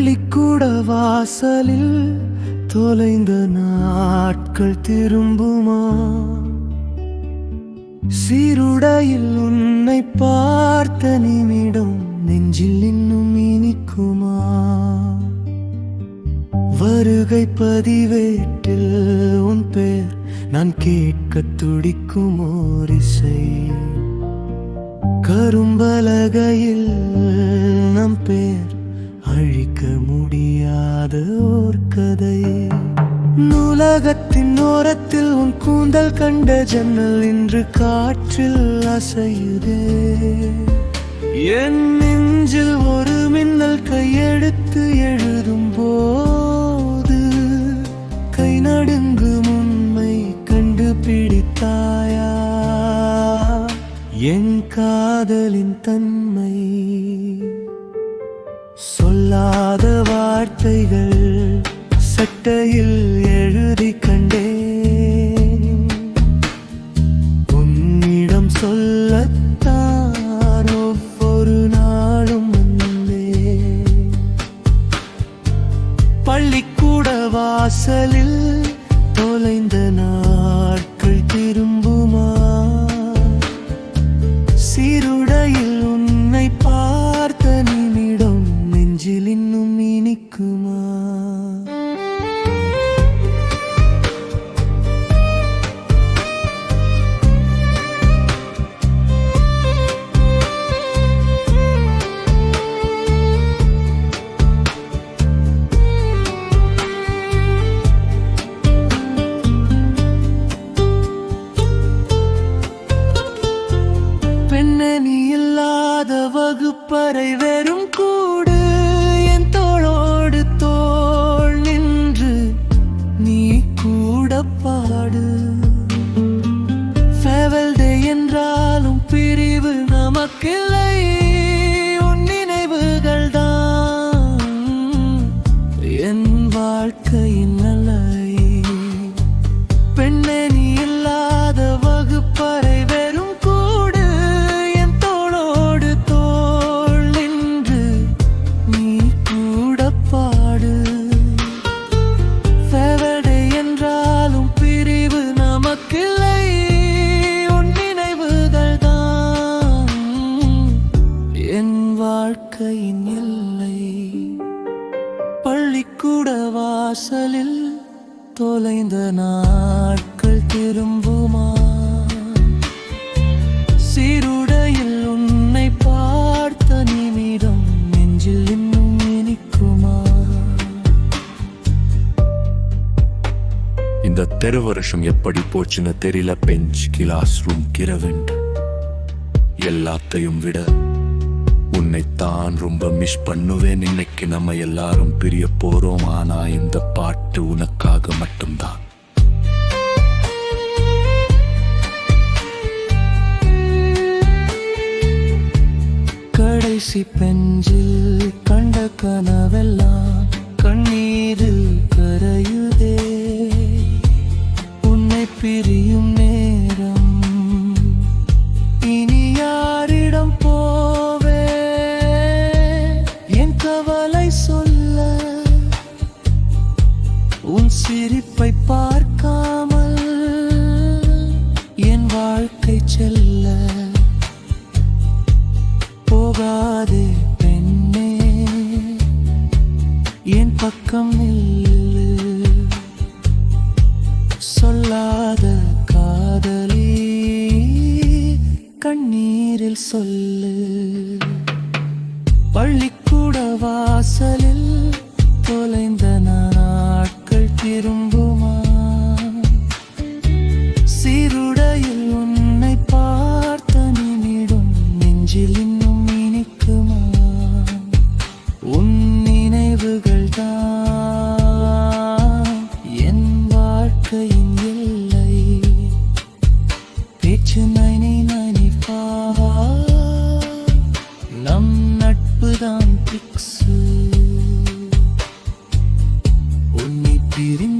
பள்ளிக்கூட வாசலில் தொலைந்த நாட்கள் திரும்புமா? சீருடையில் உன்னை பார்த்த நிமிடம் நெஞ்சில் இன்னும் இனிக்குமா? வருகை பதிவேட்டில் உன் பேர் நான் கேட்க துடிக்கும் ஓர் இசை. கரும்பலகையில் நம் பேர் அழிக்க முடியாத ஓர் கதை. நூலகத்தின் ஓரத்தில் உன் கூந்தல் கண்ட ஜன்னல் இன்று காற்றில் அசையுதே. என் நெஞ்சில் ஒரு மின்னல் கையெடுத்து எழுதும் போது கை நடுங்கும் உண்மை கண்டுபிடித்தாயா? என் காதலின் தன்மை சொல்லாத வார்த்தைகள் சட்டையில் எழுதி கண்டேன். உன்னிடம் சொல்லத்தான் ஒவ்வொரு நாளும் வந்தேன். பள்ளிக்கூட வாசலில் தொலைந்த நாட்கள் திரும்புமா? சீருடையில் உன்னை பார்த்த நிமிடம் நெஞ்சில் இன்னும் இனிக்குமா? நீ இல்லாத வகுப்பறை வெறும் கூடு. என் தோளோடு தோள் நின்று நீ கூட பாடு. ஃபேர்வெல் டே என்றாலும் பிரிவு நமக்கில்லை. உன் நினைவுகள் தான் என் வாழ்க்கையின் அலை. பெண்ணே நீ இல்லாத வகுப்பறை வெறும் வாழ்க்கையின் எல்லை. பள்ளிக்கூட வாசலில் தொலைந்த நாட்கள் திரும்புமா? சீருடையில் உன்னை பார்த்த நிமிடம் நெஞ்சில் இன்னும் இனிக்குமா? இந்த தெரு வருஷம் எப்படி போச்சுன்னு தெரியல. பெஞ்ச், கிளாஸ் ரூம், கிரவெண்ட் எல்லாத்தையும் விட உன்னைத்தான் ரொம்ப மிஸ் பண்ணுவேன். இன்னைக்கு நம்ம எல்லாரும் பிரிய போறோம். ஆனா இந்த பாட்டு உனக்காக மட்டும்தான். கடைசி பெஞ்சில் கண்ட கனவெல்லாம் கண்ணீரில் கரையுதே. உன்னை பிரியும் நேரம் இனி யாரிடம் போவே? என் கவலை சொல்ல உன் சிரிப்பை பார்க்காமல் என் வாழ்க்கை செல்ல. போகாதே பெண்ணே, என் பக்கம் நில்லு. சொல்லாத காதலி கண்ணீரில் சொல்லு. பள்ளிக்கூட வாசலில் தொலைந்த நாட்கள் திரும்புமா? சீருடையில் உன்னை பார்த்த நிமிடம் நெஞ்சில் இன்னும் இனிக்குமா? உன் நினைவுகள் தான் என் வாழ்க்கையின் எல்லை. பேச்சு 1995 நம் நட்புதான் பிக்ஸு. உன்னை பிரிந்து